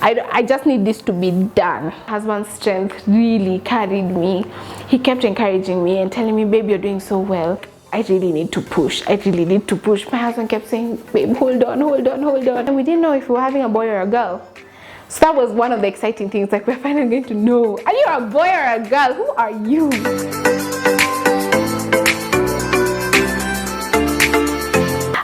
I just need this to be done. Husband's strength really carried me. He kept encouraging me and telling me, babe, you're doing so well. I really need to push. I really need to push. My husband kept saying, babe, hold on, hold on, hold on. And we didn't know if we were having a boy or a girl. So that was one of the exciting things. Like, we're finally going to know, are you a boy or a girl? Who are you?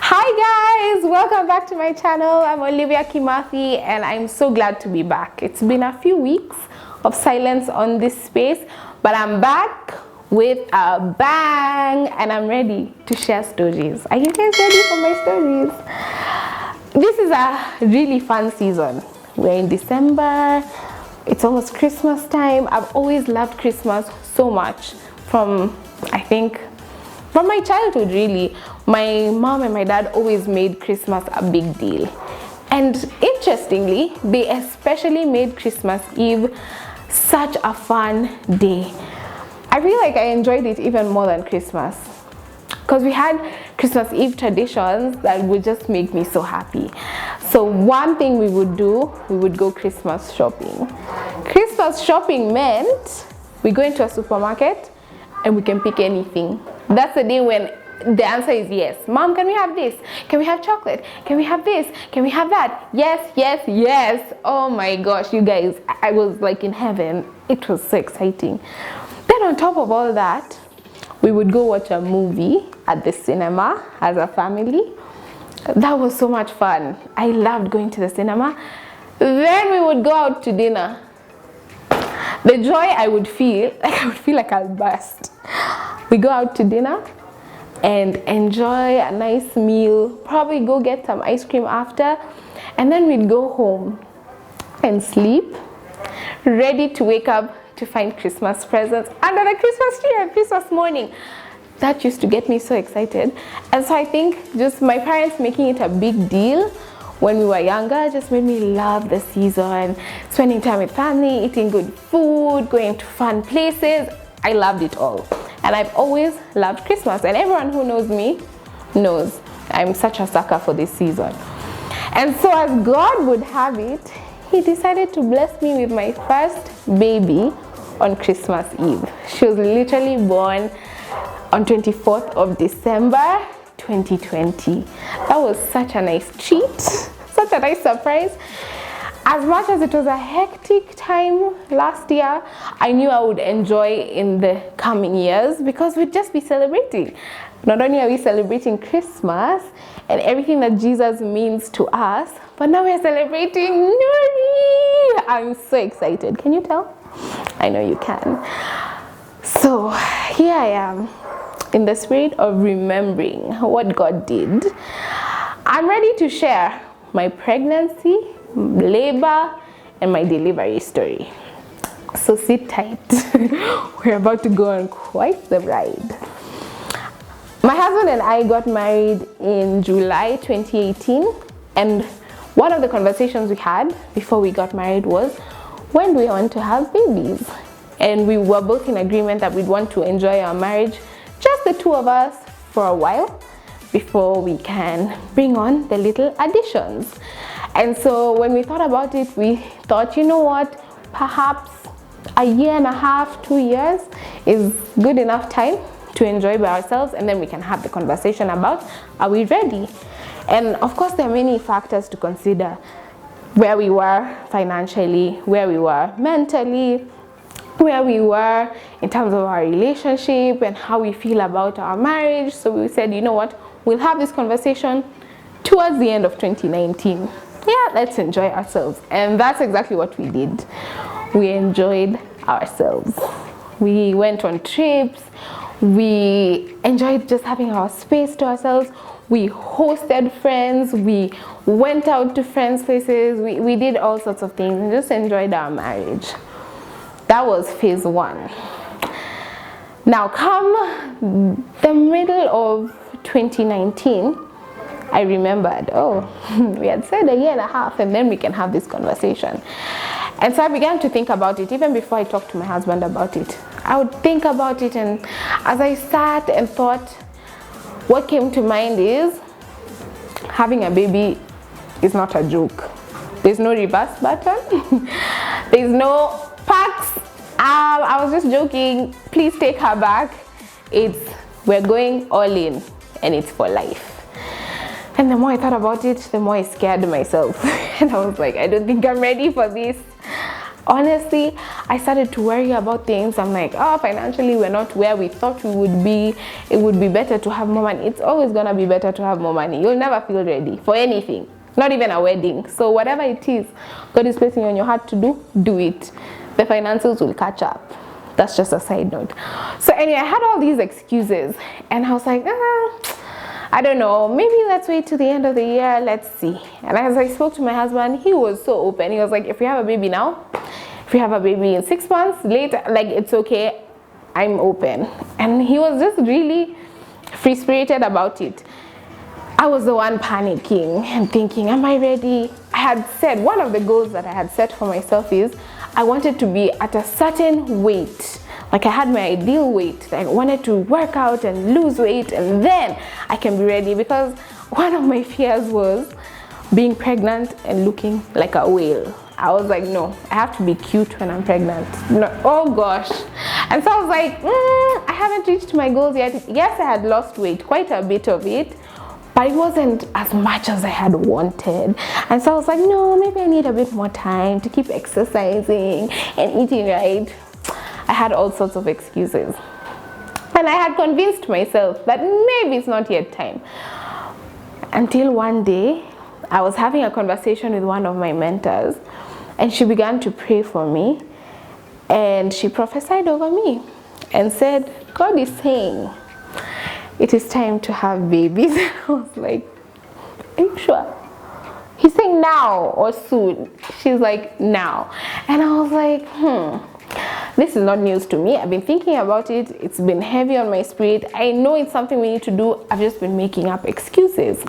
Hi guys, welcome back to my channel. I'm Olivia Kimathi and I'm so glad to be back. It's been a few weeks of silence on this space, but I'm back with a bang and I'm ready to share stories. Are you guys ready for my stories? This is a really fun season. We're in December, it's almost Christmas time. I've always loved Christmas so much from my childhood really. My mom and my dad always made Christmas a big deal. And interestingly, they especially made Christmas Eve such a fun day. I feel like I enjoyed it even more than Christmas, because we had Christmas Eve traditions that would just make me so happy. So one thing we would do, we would go Christmas shopping. Christmas shopping meant we go into a supermarket and we can pick anything. That's the day when the answer is yes. Mom, can we have this? Can we have chocolate? Can we have this? Can we have that? Yes, yes, yes. Oh my gosh, you guys, I was like in heaven. It was so exciting. Then on top of all that, we would go watch a movie at the cinema as a family. That was so much fun. I loved going to the cinema. Then we would go out to dinner. The joy I would feel like I'll burst. We go out to dinner and enjoy a nice meal, probably go get some ice cream after, and then we'd go home and sleep, ready to wake up to find Christmas presents under the Christmas tree on Christmas morning. That used to get me so excited. And so I think just my parents making it a big deal when we were younger just made me love the season, spending time with family, eating good food, going to fun places. I loved it all. And I've always loved Christmas, and everyone who knows me knows I'm such a sucker for this season. And so as God would have it, He decided to bless me with my first baby on Christmas Eve. She was literally born on 24th of December 2020. That was such a nice treat, such a nice surprise. As much as it was a hectic time last year, I knew I would enjoy in the coming years, because we'd just be celebrating. Not only are we celebrating Christmas and everything that Jesus means to us, but now we're celebrating Nuri. I'm so excited. Can you tell? I know you can. So here I am in the spirit of remembering what God did. I'm ready to share my pregnancy, labor, and my delivery story. So sit tight. We're about to go on quite the ride. My husband and I got married in July 2018, and one of the conversations we had before we got married was, when do we want to have babies? And we were both in agreement that we'd want to enjoy our marriage, just the two of us, for a while before we can bring on the little additions. And so when we thought about it, we thought, you know what, perhaps a year and a half, 2 years is good enough time to enjoy by ourselves, and then we can have the conversation about, are we ready? And of course, there are many factors to consider: where we were financially, where we were mentally, where we were in terms of our relationship, and how we feel about our marriage. So we said, you know what, we'll have this conversation towards the end of 2019. Yeah, let's enjoy ourselves. And that's exactly what we did. We enjoyed ourselves. We went on trips. We enjoyed just having our space to ourselves. We hosted friends. We went out to friends' places. We did all sorts of things and just enjoyed our marriage. That was phase one. Now come the middle of 2019, I remembered, oh, we had said a year and a half, and then we can have this conversation. And so I began to think about it even before I talked to my husband about it. I would think about it, and as I sat and thought, what came to mind is having a baby is not a joke. There's no reverse button. There's no packs. I was just joking. Please take her back. We're going all in, and it's for life. And the more I thought about it, the more I scared myself. And I was like, I don't think I'm ready for this. Honestly, I started to worry about things. I'm like, oh, financially we're not where we thought we would be. It would be better to have more money. It's always gonna be better to have more money. You'll never feel ready for anything, not even a wedding. So whatever it is God is placing on your heart to do it. The finances will catch up. That's just a side note. So anyway, I had all these excuses, and I was like, I don't know, maybe let's wait till the end of the year, let's see. And as I spoke to my husband, he was so open. He was like, if you have a baby now, if you have a baby in 6 months later, like, it's okay, I'm open. And he was just really free-spirited about it. I was the one panicking and thinking, am I ready? I had said, one of the goals that I had set for myself is I wanted to be at a certain weight. Like, I had my ideal weight. I wanted to work out and lose weight, and then I can be ready, because one of my fears was being pregnant and looking like a whale. I was like, no, I have to be cute when I'm pregnant. No, oh gosh. And so I was like, I haven't reached my goals yet. Yes, I had lost weight, quite a bit of it, but it wasn't as much as I had wanted. And so I was like, no, maybe I need a bit more time to keep exercising and eating right. I had all sorts of excuses. And I had convinced myself that maybe it's not yet time. Until one day, I was having a conversation with one of my mentors, and she began to pray for me, and she prophesied over me and said, God is saying, it is time to have babies. I was like, are you sure? He's saying now or soon. She's like, now. And I was like, this is not news to me. I've been thinking about it. It's been heavy on my spirit. I know it's something we need to do. I've just been making up excuses.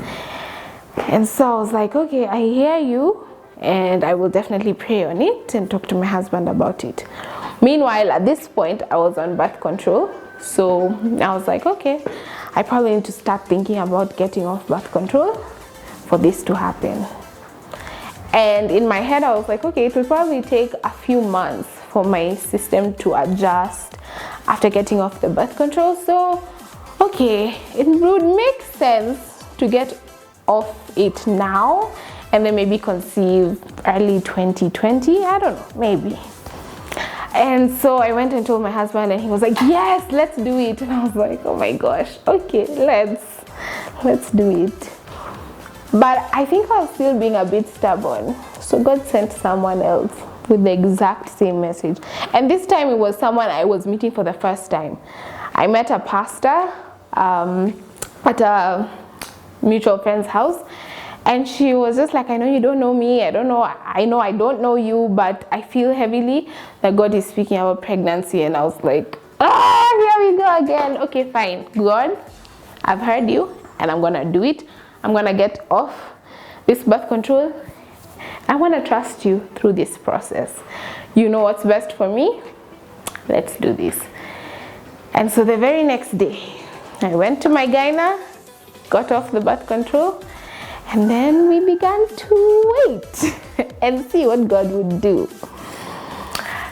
And so I was like, okay, I hear you, and I will definitely pray on it and talk to my husband about it. Meanwhile, at this point, I was on birth control. So I was like, okay, I probably need to start thinking about getting off birth control for this to happen. And in my head, I was like, okay, it will probably take a few months for my system to adjust after getting off the birth control. So, okay, it would make sense to get off it now and then maybe conceive early 2020. I don't know, maybe. And so I went and told my husband, and he was like, yes, let's do it. And I was like, oh my gosh, okay, let's do it. But I think I was still being a bit stubborn. So God sent someone else with the exact same message. And this time it was someone I was meeting for the first time. I met a pastor at a mutual friend's house. And she was just like, I know you don't know me. I know I don't know you, but I feel heavily that God is speaking about pregnancy. And I was like, here we go again. Okay, fine. God, I've heard you, and I'm going to do it. I'm going to get off this birth control. I want to trust you through this process. You know what's best for me. Let's do this. And so the very next day, I went to my gyna, got off the birth control, and then we began to wait and see what God would do.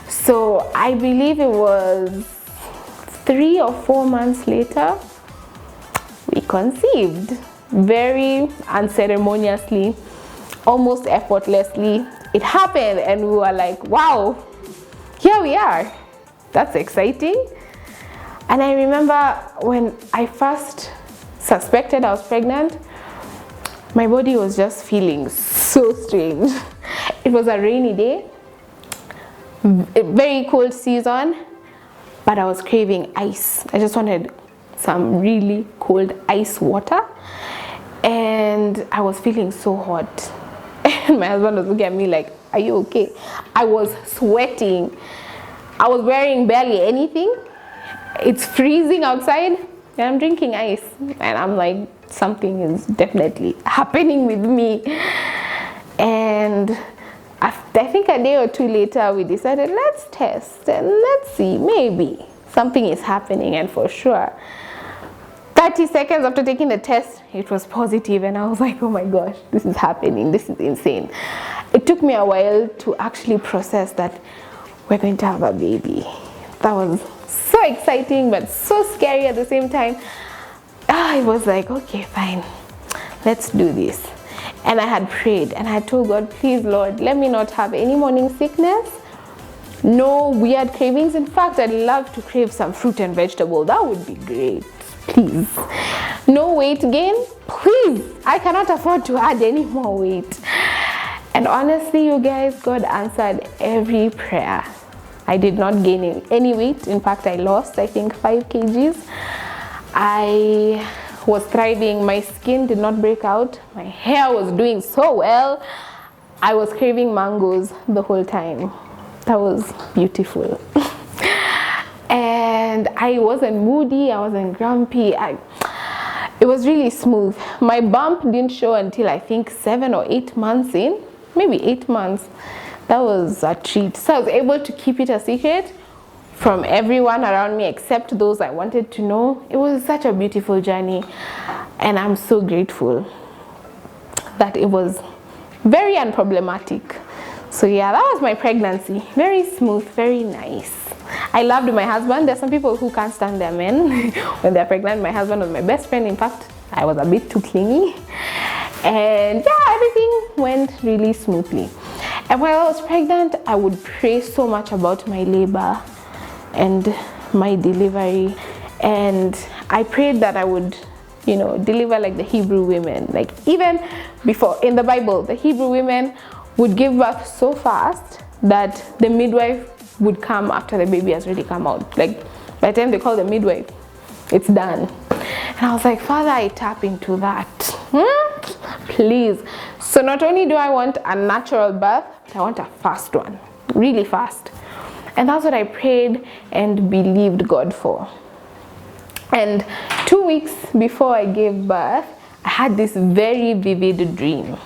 So I believe it was 3 or 4 months later, we conceived. Very unceremoniously, almost effortlessly. It happened, and we were like, wow, here we are. That's exciting. And I remember when I first suspected I was pregnant, my body was just feeling so strange. It was a rainy day, a very cold season, but I was craving ice. I just wanted some really cold ice water, and I was feeling so hot. And my husband was looking at me like, are you okay? I was sweating. I was wearing barely anything. It's freezing outside, and I'm drinking ice, and I'm like, something is definitely happening with me. And after, I think a day or two later, we decided, let's test and let's see, maybe something is happening. And for sure, 30 seconds after taking the test, it was positive, and I was like, oh my gosh, this is happening, this is insane. it took me a while to actually process that we're going to have a baby. That was so exciting but so scary at the same time. I was like, okay, fine, let's do this. And I had prayed and I had told God, please Lord, let me not have any morning sickness, no weird cravings. In fact, I'd love to crave some fruit and vegetable. That would be great. Please. No weight gain, please. I cannot afford to add any more weight. And honestly, you guys, God answered every prayer. I did not gain any weight. In fact, I lost, I think, 5 kgs. I was thriving. My skin did not break out. My hair was doing so well. I was craving mangoes the whole time. That was beautiful. And I wasn't moody, I wasn't grumpy. It was really smooth. My bump didn't show until I think 7 or 8 months in, maybe 8 months. That was a treat. So I was able to keep it a secret from everyone around me except those I wanted to know. It was such a beautiful journey, and I'm so grateful that it was very unproblematic. So yeah, that was my pregnancy. Very smooth, very nice. I loved my husband. There's some people who can't stand their men when they're pregnant. My husband was my best friend. In fact, I was a bit too clingy. And yeah, everything went really smoothly. And while I was pregnant, I would pray so much about my labor and my delivery. And I prayed that I would, you know, deliver like the Hebrew women. Like even before, in the Bible, the Hebrew women would give birth so fast that the midwife would come after the baby has already come out. Like by the time they call the midwife, it's done. And I was like, Father, I tap into that. Please. So not only do I want a natural birth, but I want a fast one, really fast. And that's what I prayed and believed God for. And 2 weeks before I gave birth, I had this very vivid dream.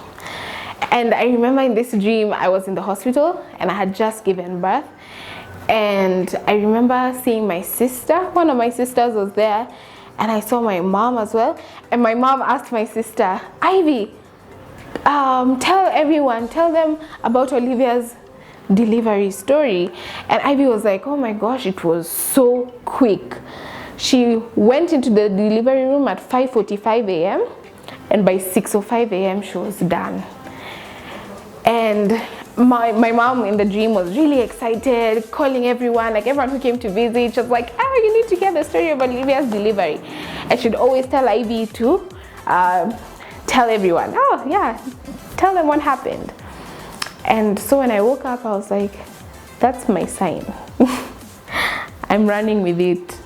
And I remember in this dream, I was in the hospital and I had just given birth. And I remember seeing my sister. One of my sisters was there, and I saw my mom as well. And my mom asked my sister, Ivy, tell them about Olivia's delivery story. And Ivy was like, oh my gosh, it was so quick. She went into the delivery room at 5:45 a.m. and by 6:05 a.m. she was done. And my mom in the dream was really excited, calling everyone, like everyone who came to visit. She was like, you need to hear the story of Olivia's delivery. And she'd always tell Ivy to tell everyone, oh yeah, tell them what happened. And so when I woke up, I was like, that's my sign. I'm running with it.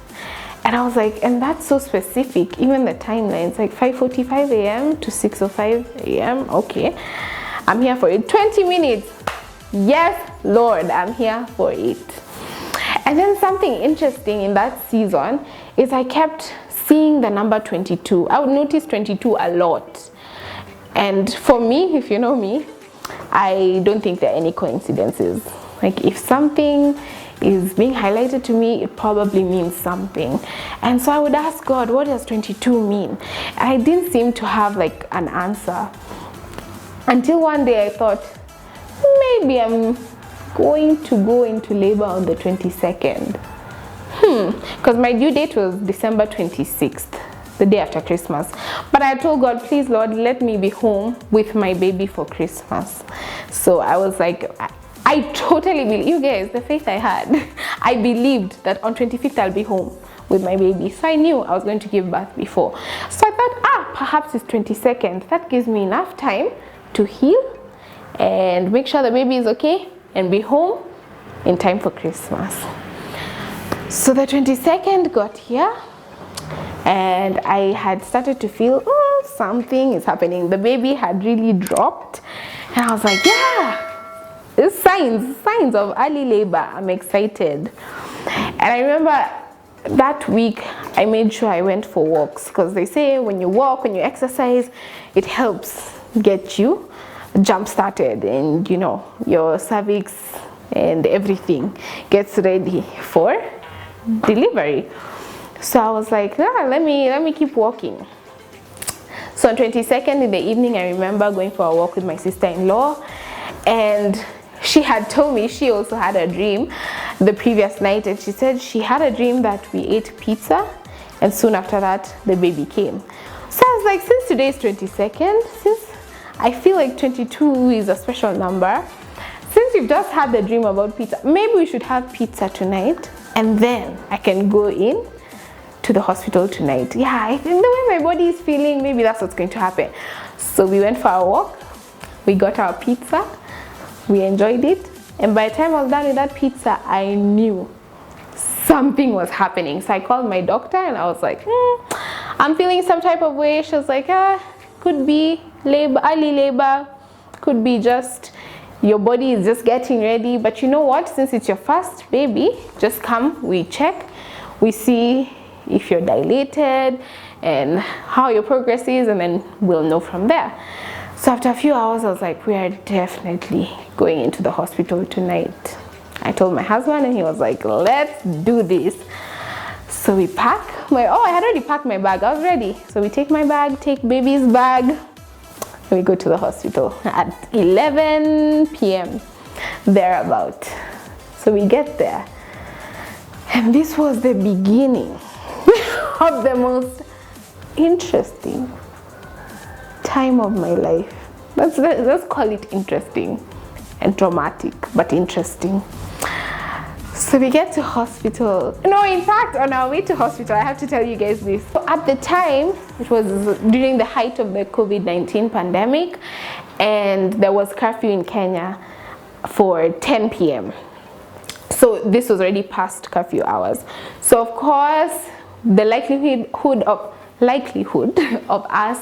And I was like, and that's so specific, even the timelines, like 5:45 a.m. to 6:05 a.m. Okay, I'm here for it. 20 minutes. Yes, Lord, I'm here for it. And then something interesting in that season is I kept seeing the number 22. I would notice 22 a lot. And for me, if you know me, I don't think there are any coincidences. Like if something is being highlighted to me, it probably means something. And so I would ask God, what does 22 mean? And I didn't seem to have like an answer. Until one day I thought, maybe I'm going to go into labor on the 22nd. Because my due date was December 26th, the day after Christmas. But I told God, please Lord, let me be home with my baby for Christmas. So I was like, I totally believe, you guys, the faith I had. I believed that on 25th I'll be home with my baby. So I knew I was going to give birth before. So I thought, perhaps it's 22nd. That gives me enough time to heal and make sure the baby is okay and be home in time for Christmas. So the 22nd got here and I had started to feel, something is happening. The baby had really dropped and I was like, yeah, it's signs of early labor. I'm excited. And I remember that week I made sure I went for walks, because they say when you walk, when you exercise, it helps get you jump started, and you know, your cervix and everything gets ready for delivery. So I was like, let me keep walking. So on 22nd in the evening, I remember going for a walk with my sister-in-law, And she had told me she also had a dream the previous night, and she said she had a dream that we ate pizza, and soon after that the baby came. So I was like, since today is 22nd, since I feel like 22 is a special number, since you've just had the dream about pizza, maybe we should have pizza tonight, and then I can go in to the hospital tonight. Yeah, I think the way my body is feeling, maybe that's what's going to happen. So we went for a walk, we got our pizza, we enjoyed it, and by the time I was done with that pizza, I knew something was happening. So I called my doctor and I was like, I'm feeling some type of way. She was like, could be labor, early labor, could be just your body is just getting ready. But you know what, since it's your first baby, just come, we check, we see if you're dilated and how your progress is, and then we'll know from there. So after a few hours, I was like, we are definitely going into the hospital tonight. I told my husband and he was like, let's do this. So we pack I had already packed my bag, I was ready. So we take my bag, take baby's bag, and we go to the hospital at 11 p.m. thereabout. So we get there, and this was the beginning of the most interesting time of my life. Let's call it interesting and traumatic, but interesting. So we get to hospital. No, in fact, on our way to hospital, I have to tell you guys this. So at the time, it was during the height of the COVID-19 pandemic, and there was curfew in Kenya for 10 p.m. So this was already past curfew hours. So of course, the likelihood of us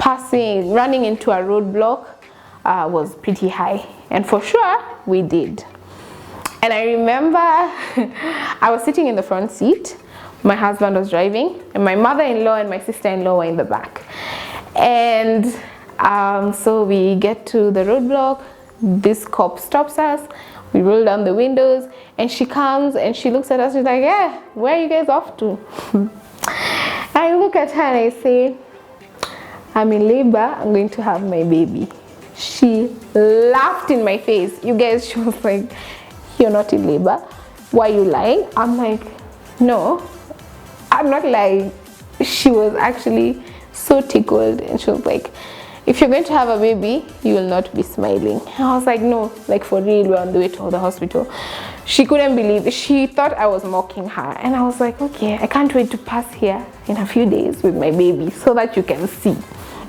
running into a roadblock was pretty high, and for sure we did. And I remember I was sitting in the front seat, my husband was driving, and my mother-in-law and my sister-in-law were in the back. And so we get to the roadblock, this cop stops us, we roll down the windows, and she comes and she looks at us, she's like, yeah, where are you guys off to? I look at her and I say, I'm in labor, I'm going to have my baby. She laughed in my face. You guys, she was like, you're not in labor, why are you lying? I'm like, no, I'm not lying. She was actually so tickled, and she was like, if you're going to have a baby, you will not be smiling. And I was like, no, like for real, we're on the way to the hospital. She couldn't believe it. She thought I was mocking her, and I was like, okay, I can't wait to pass here in a few days with my baby so that you can see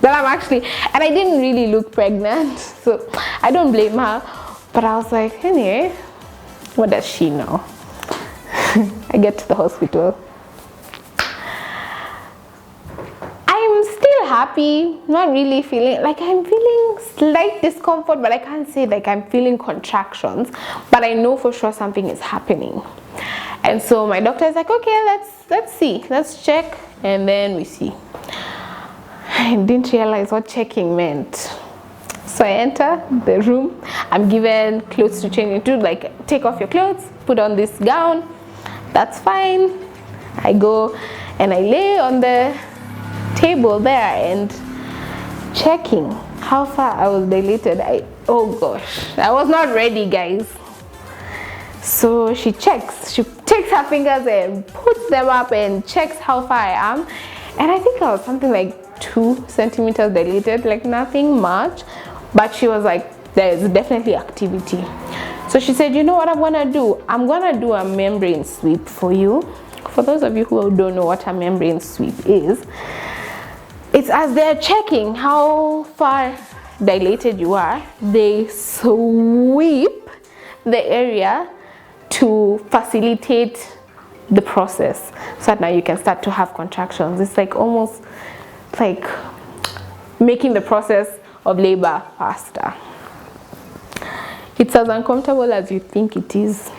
that I'm actually, and I didn't really look pregnant, so I don't blame her, but I was like, anyway, what does she know? I get to the hospital. I'm still happy, not really feeling, like I'm feeling slight discomfort, but I can't say like I'm feeling contractions, but I know for sure something is happening. And so my doctor is like, okay, let's see, let's check, and then we see. I didn't realize what checking meant. So I enter the room, I'm given clothes to change into, like take off your clothes, put on this gown, that's fine. I go and I lay on the table there and checking how far I was dilated. Oh gosh, I was not ready, guys. So she checks, she takes her fingers and puts them up and checks how far I am, and I think I was something like 2 centimeters dilated, like nothing much. But she was like, there's definitely activity. So she said, you know what I'm gonna do? I'm gonna do a membrane sweep for you. For those of you who don't know what a membrane sweep is, it's as they're checking how far dilated you are, they sweep the area to facilitate the process so that now you can start to have contractions. It's like almost like making the process of labor faster. It's as uncomfortable as you think it is.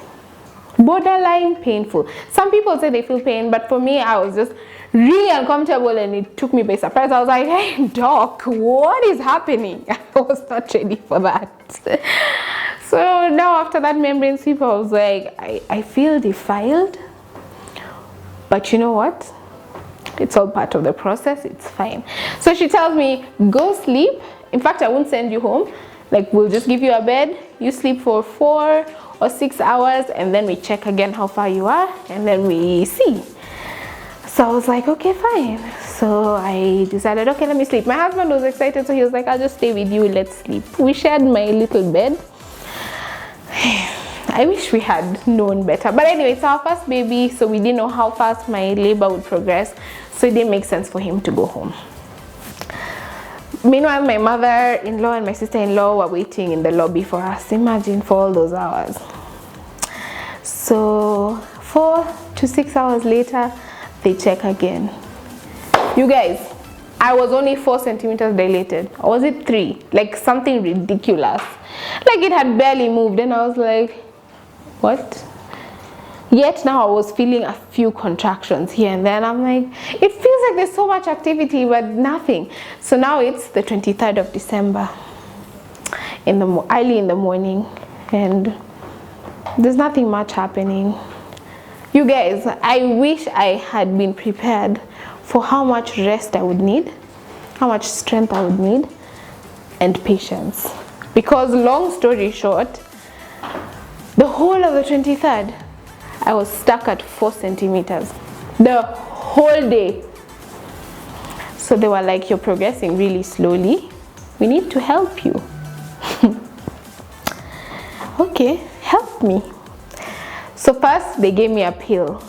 Borderline painful. Some people say they feel pain, but for me, I was just really uncomfortable, and it took me by surprise. I was like, hey doc, what is happening? I was not ready for that. So now after that membrane sweep, I was like, I feel defiled, but you know what? It's all part of the process, it's fine. So she tells me, go sleep. In fact, I won't send you home. Like, we'll just give you a bed, you sleep for 4 or 6 hours, and then we check again how far you are, and then we see. So I was like, okay, fine. So I decided, okay, let me sleep. My husband was excited, so he was like, I'll just stay with you, let's sleep. We shared my little bed. I wish we had known better. But anyway, it's our first baby, so we didn't know how fast my labor would progress. So it didn't make sense for him to go home. Meanwhile, my mother-in-law and my sister-in-law were waiting in the lobby for us. Imagine, for all those hours. So 4 to 6 hours later, they check again. You guys, I was only 4 centimeters dilated. Or was it 3? Like something ridiculous. Like it had barely moved, and I was like, what? Yet now I was feeling a few contractions here and then. I'm like, it feels like there's so much activity, but nothing. So now it's the 23rd of December, early in the morning, and there's nothing much happening. You guys, I wish I had been prepared for how much rest I would need, how much strength I would need, and patience. Because long story short, the whole of the 23rd, I was stuck at 4 centimeters. The whole day. So they were like, you're progressing really slowly. We need to help you. Okay, help me. So first, they gave me a pill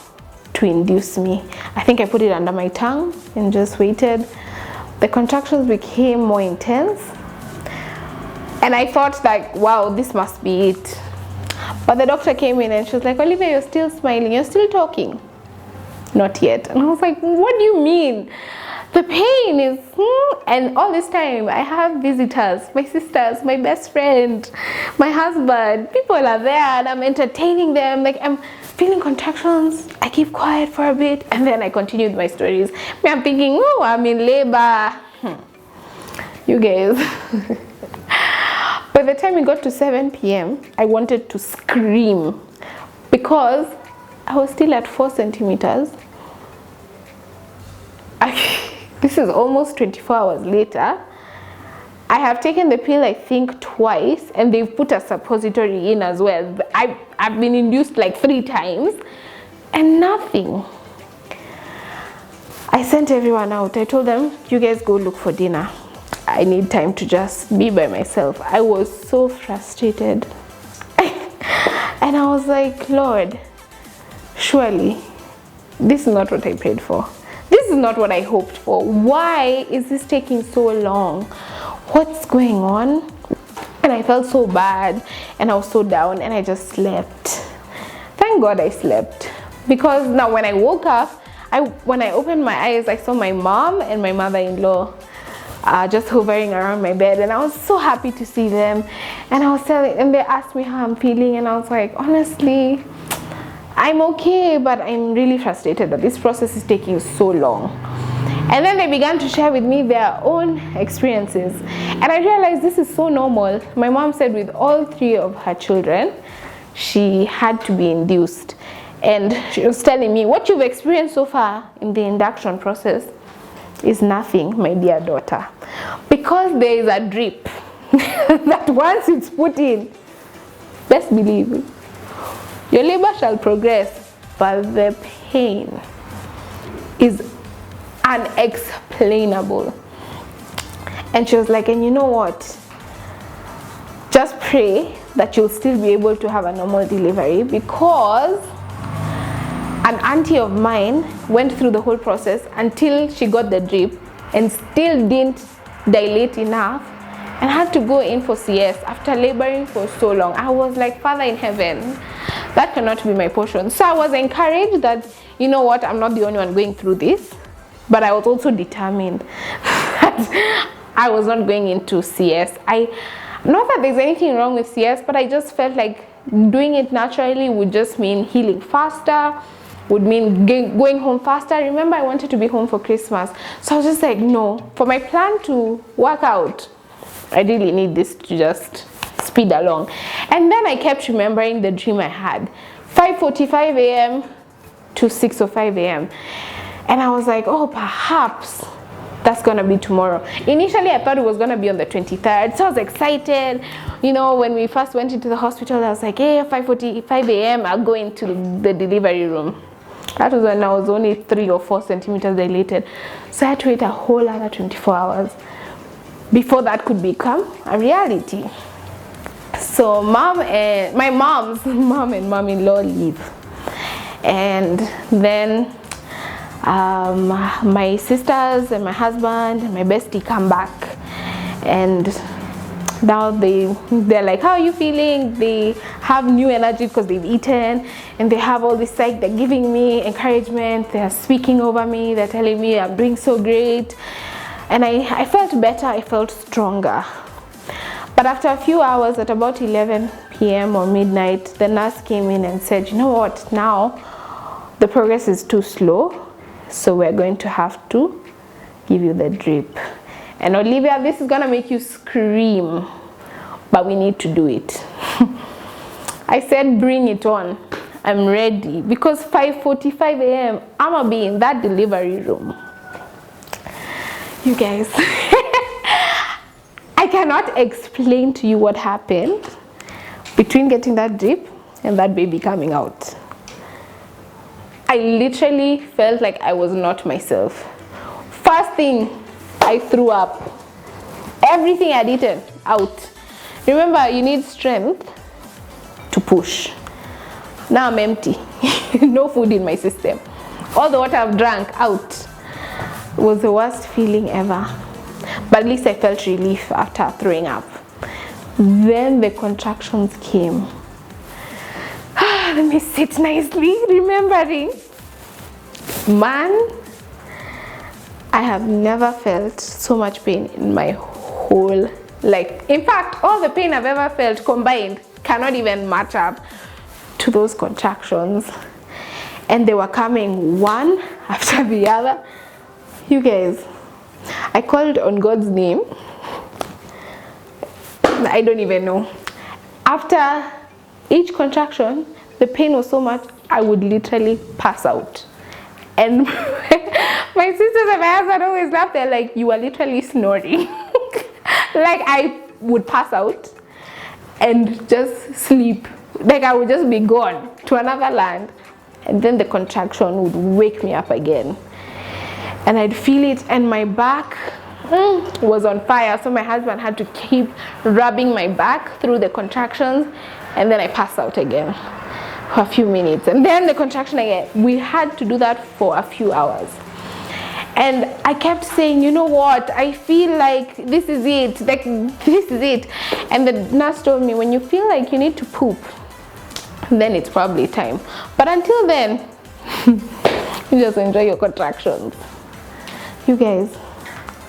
to induce me. I think I put it under my tongue and just waited. The contractions became more intense. And I thought like, wow, this must be it. But the doctor came in and she was like, Olivia, you're still smiling, you're still talking. Not yet. And I was like, what do you mean? The pain is, and all this time I have visitors, my sisters, my best friend, my husband, people are there and I'm entertaining them. Like I'm feeling contractions, I keep quiet for a bit, and then I continued my stories. I'm thinking, oh, I'm in labor. You guys. By the time it got to 7 p.m, I wanted to scream because I was still at 4 centimeters. This is almost 24 hours later. I have taken the pill, I think, twice, and they've put a suppository in as well. I've been induced like 3 times, and nothing. I sent everyone out. I told them, you guys go look for dinner. I need time to just be by myself. I was so frustrated. And I was like, Lord, surely this is not what I prayed for. This is not what I hoped for. Why is this taking so long? What's going on? And I felt so bad and I was so down and I just slept. Thank God I slept, because now when I woke up, when I opened my eyes, I saw my mom and my mother-in-law just hovering around my bed, and I was so happy to see them. And I was telling, and they asked me how I'm feeling, and I was like, honestly, I'm okay, but I'm really frustrated that this process is taking so long. And then they began to share with me their own experiences, and I realized this is so normal. My mom said with all 3 of her children, she had to be induced, and she was telling me, what you've experienced so far in the induction process is nothing, my dear daughter, because there is a drip that once it's put in, best believe it, your labor shall progress, but the pain is unexplainable. And she was like, and you know what, just pray that you'll still be able to have a normal delivery, because an auntie of mine went through the whole process until she got the drip and still didn't dilate enough and had to go in for CS after laboring for so long. I was like, Father in heaven, that cannot be my portion. So I was encouraged that, you know what, I'm not the only one going through this, but I was also determined that I was not going into CS. Not that there's anything wrong with CS, but I just felt like doing it naturally would just mean healing faster, would mean going home faster. Remember, I wanted to be home for Christmas. So I was just like, no, for my plan to work out, I really need this to just speed along. And then I kept remembering the dream I had, 5:45 a.m. to 6:05 a.m. And I was like, oh, perhaps that's gonna be tomorrow. Initially I thought it was gonna be on the 23rd, so I was excited. You know, when we first went into the hospital, I was like, hey, 5:45 a.m. I'll go into the delivery room. That was when I was only 3 or 4 centimeters dilated, so I had to wait a whole other 24 hours before that could become a reality. So mom and my mom's mom and mom-in-law leave, and then my sisters and my husband and my bestie come back, and now they're like, how are you feeling? They have new energy because they've eaten, and they have all this psych. They're giving me encouragement, they're speaking over me, they're telling me I'm doing so great, and I felt better, I felt stronger. But after a few hours, at about 11 p.m. or midnight, the nurse came in and said, you know what, now the progress is too slow, so we're going to have to give you the drip. And Olivia, this is gonna make you scream, but we need to do it. I said, bring it on, I'm ready, because 5:45 a.m. I'm gonna be in that delivery room. You guys, I cannot explain to you what happened between getting that drip and that baby coming out. I literally felt like I was not myself. First thing, I threw up. Everything I'd eaten out. Remember, you need strength to push. Now I'm empty. No food in my system. All the water I've drank out. It was the worst feeling ever. But at least I felt relief after throwing up. Then the contractions came. Let me sit nicely, remembering. Man, I have never felt so much pain in my whole life. In fact, all the pain I've ever felt combined cannot even match up to those contractions. And they were coming one after the other. You guys, I called on God's name. I don't even know. After each contraction, the pain was so much, I would literally pass out. And my sisters and my husband always laugh. They're like, you are literally snoring. Like I would pass out and just sleep. Like I would just be gone to another land. And then the contraction would wake me up again. And I'd feel it, and my back was on fire. So my husband had to keep rubbing my back through the contractions, and then I passed out again for a few minutes, and then the contraction again. We had to do that for a few hours, and I kept saying, you know what, I feel like this is it, like this is it. And the nurse told me, when you feel like you need to poop, then it's probably time, but until then you just enjoy your contractions. You guys,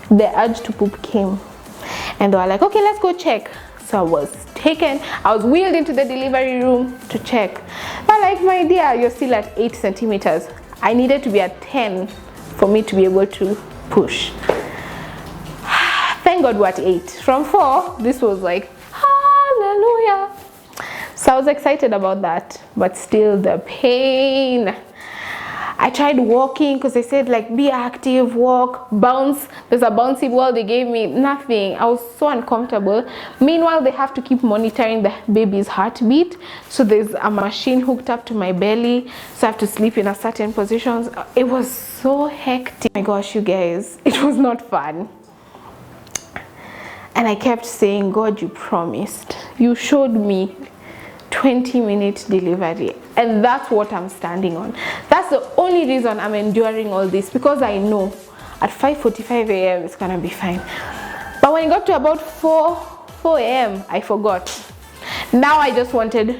the urge to poop came, and they were like, okay, let's go check. So I was wheeled into the delivery room to check. They're like, my dear, you're still at 8 centimeters. I needed to be at 10 for me to be able to push. Thank God we're at 8. From 4, this was like, hallelujah. So I was excited about that, but still the pain. I tried walking because they said, like, be active, walk, bounce. There's a bouncy ball they gave me. Nothing. I was so uncomfortable. Meanwhile, they have to keep monitoring the baby's heartbeat. So there's a machine hooked up to my belly, so I have to sleep in a certain positions. It was so hectic. Oh my gosh, you guys, it was not fun. And I kept saying, God, you promised. You showed me 20-minute delivery, and that's what I'm standing on. That's the only reason I'm enduring all this, because I know at 5:45 a.m. it's gonna be fine. But when it got to about 4 a.m. I forgot. Now I just wanted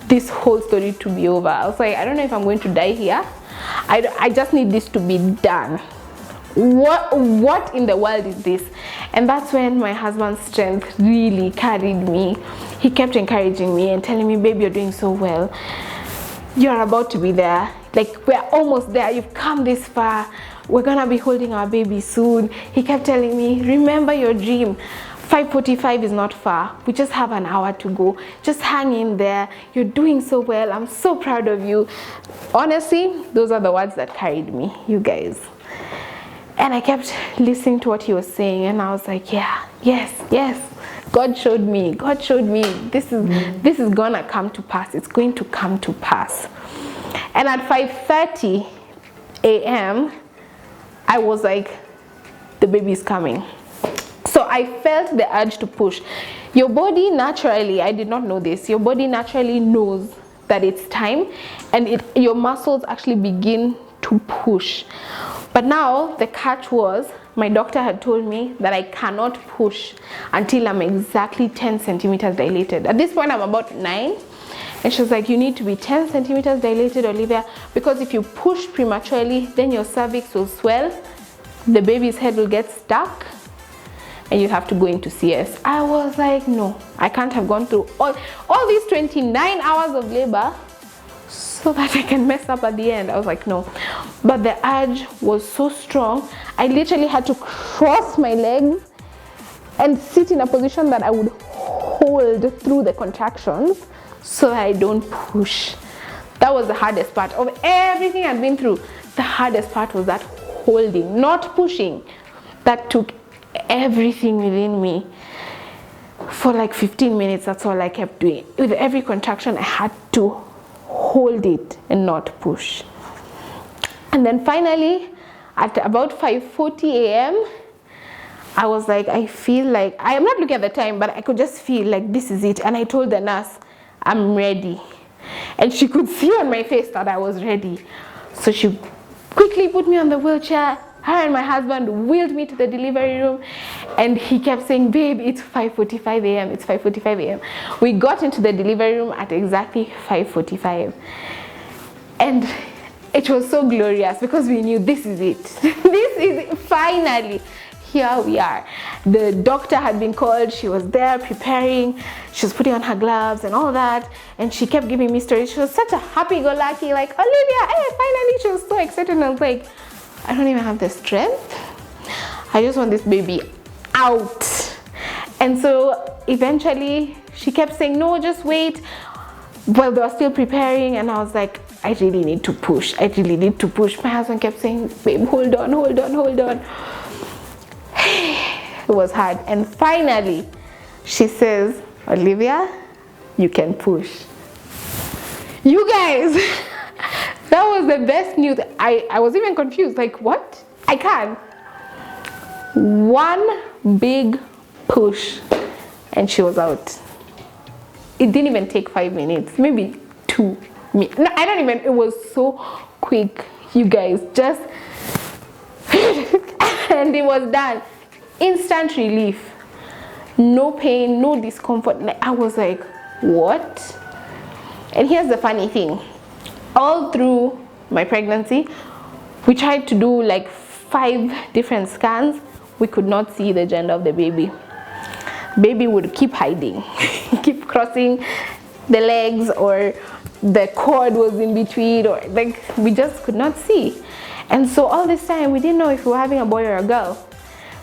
this whole story to be over. I was like, I don't know if I'm going to die here. I just need this to be done. What in the world is this? And that's when my husband's strength really carried me. He kept encouraging me and telling me, babe, you're doing so well, you're about to be there, like we're almost there, you've come this far, we're gonna be holding our baby soon. He kept telling me, remember your dream, 5:45 is not far, we just have an hour to go, just hang in there, you're doing so well, I'm so proud of you. Honestly, those are the words that carried me, you guys. And I kept listening to what he was saying, and I was like, yeah, yes. God showed me. This is gonna come to pass. It's going to come to pass. And at 5:30 a.m., I was like, the baby's coming. So I felt the urge to push. Your body naturally, I did not know this, your body naturally knows that it's time, and your muscles actually begin to push. But now the catch was, my doctor had told me that I cannot push until I'm exactly 10 centimeters dilated. At this point, I'm about 9. And she was like, you need to be 10 centimeters dilated, Olivia, because if you push prematurely, then your cervix will swell, the baby's head will get stuck, and you have to go into CS. I was like, no, I can't have gone through all these 29 hours of labor so that I can mess up at the end. I was like, no. But the urge was so strong, I literally had to cross my legs and sit in a position that I would hold through the contractions so that I don't push. That was the hardest part of everything I'd been through. The hardest part was that holding, not pushing. That took everything within me. For like 15 minutes, that's all I kept doing. With every contraction, I had to hold it and not push. And then finally, at about 5:40 a.m., I was like, I feel like, I am not looking at the time, but I could just feel like this is it. And I told the nurse, I'm ready. And she could see on my face that I was ready. So she quickly put me on the wheelchair. Her and my husband wheeled me to the delivery room, and he kept saying, babe, it's 5:45 a.m. It's 5:45 a.m. We got into the delivery room at exactly 5:45. And it was so glorious because we knew this is it. This is it. Finally. Here we are. The doctor had been called. She was there preparing. She was putting on her gloves and all that. And she kept giving me stories. She was such a happy-go-lucky, like, Olivia, hey, finally. She was so excited. And I was like, I don't even have the strength. I just want this baby out. And so eventually she kept saying, no, just wait. Well, they were still preparing. And I was like, I really need to push. I really need to push. My husband kept saying, babe, hold on. It was hard. And finally, she says, Olivia, you can push. You guys, that was the best news. I was even confused, like, what? I can. One big push, and she was out. It didn't even take 5 minutes, maybe 2 minutes. No, I don't even, it was so quick, you guys, just, and it was done. Instant relief, no pain, no discomfort. I was like, what? And here's the funny thing, all through my pregnancy, we tried to do like 5 different scans. We could not see the gender of the baby. Baby would keep hiding, keep crossing the legs, or the cord was in between, or like we just could not see. And so all this time we didn't know if we were having a boy or a girl.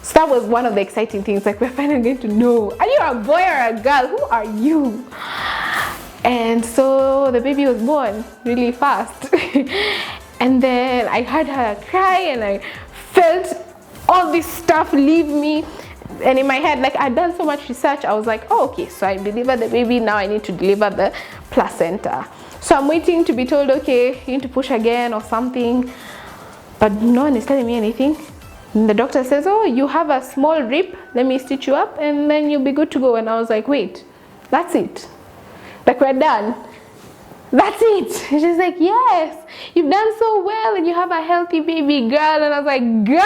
So that was one of the exciting things, like we're finally going to know, are you a boy or a girl? Who are you? And so the baby was born really fast. And then I heard her cry, and I felt all this stuff leave me. And in my head, like I'd done so much research, I was like, oh, okay, so I delivered the baby, now I need to deliver the placenta. So I'm waiting to be told, okay, you need to push again or something. But no one is telling me anything. And the doctor says, oh, you have a small rip, let me stitch you up and then you'll be good to go. And I was like, wait, that's it? Like, we're done? That's it? And she's like, yes, you've done so well and you have a healthy baby girl. And I was like, girl?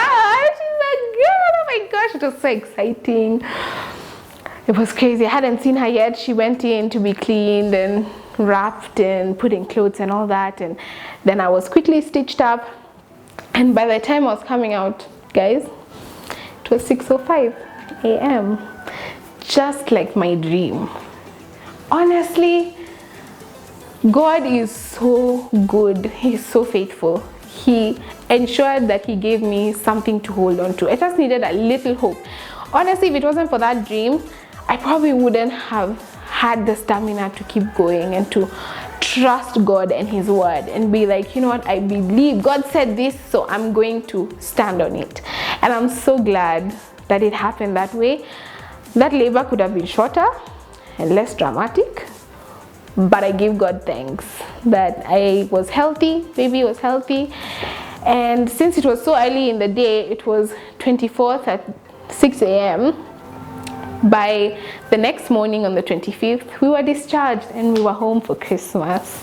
She's like, girl, oh my gosh, it was so exciting. It was crazy. I hadn't seen her yet. She went in to be cleaned and wrapped and put in clothes and all that. And then I was quickly stitched up. And by the time I was coming out, guys, it was 6:05 a.m. just like my dream. Honestly, God is so good. He's so faithful. He ensured that he gave me something to hold on to. I just needed a little hope. Honestly, if it wasn't for that dream, I probably wouldn't have had the stamina to keep going and to trust God and his word and be like, you know what, I believe God said this, so I'm going to stand on it. And I'm so glad that it happened that way. That labor could have been shorter and less dramatic, but I give God thanks that I was healthy, baby was healthy. And since it was so early in the day, it was 24th at 6 a.m. By the next morning on the 25th, we were discharged and we were home for Christmas.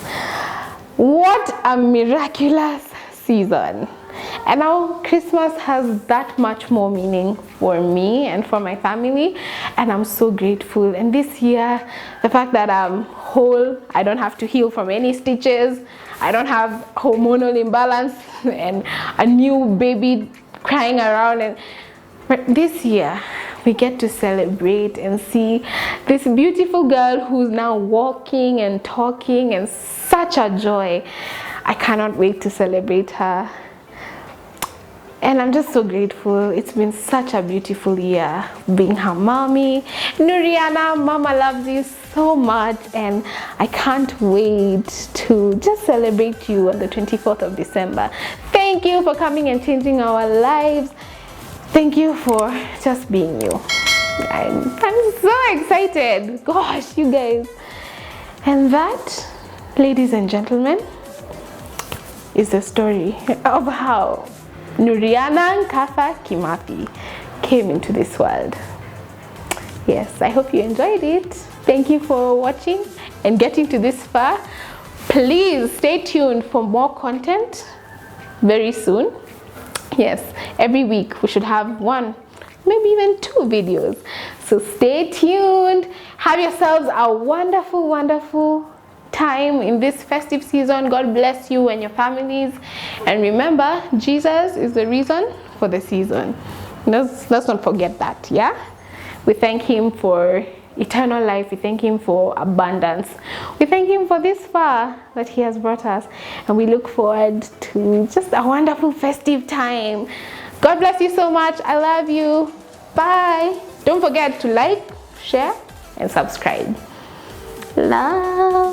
What a miraculous season. And now Christmas has that much more meaning for me and for my family, and I'm so grateful. And this year, the fact that I'm whole, I don't have to heal from any stitches, I don't have hormonal imbalance and a new baby crying around, and but this year we get to celebrate and see this beautiful girl who's now walking and talking, and such a joy. I cannot wait to celebrate her. And I'm just so grateful. It's been such a beautiful year being her mommy. Nuriana, mama loves you so much, and I can't wait to just celebrate you on the 24th of December. Thank you for coming and changing our lives. Thank you for just being you. I'm so excited. Gosh, you guys. And that, ladies and gentlemen, is the story of how Nuriana Nkatha Kimathi came into this world. Yes, I hope you enjoyed it. Thank you for watching and getting to this far. Please stay tuned for more content very soon. Yes, every week we should have one, maybe even 2 videos. So stay tuned. Have yourselves a wonderful, wonderful time in this festive season. God bless you and your families. And remember, Jesus is the reason for the season. Let's not forget that, yeah? We thank him for eternal life. We thank him for abundance. We thank him for this far that he has brought us. And we look forward to just a wonderful festive time. God bless you so much. I love you. Bye. Don't forget to like, share, and subscribe. Love.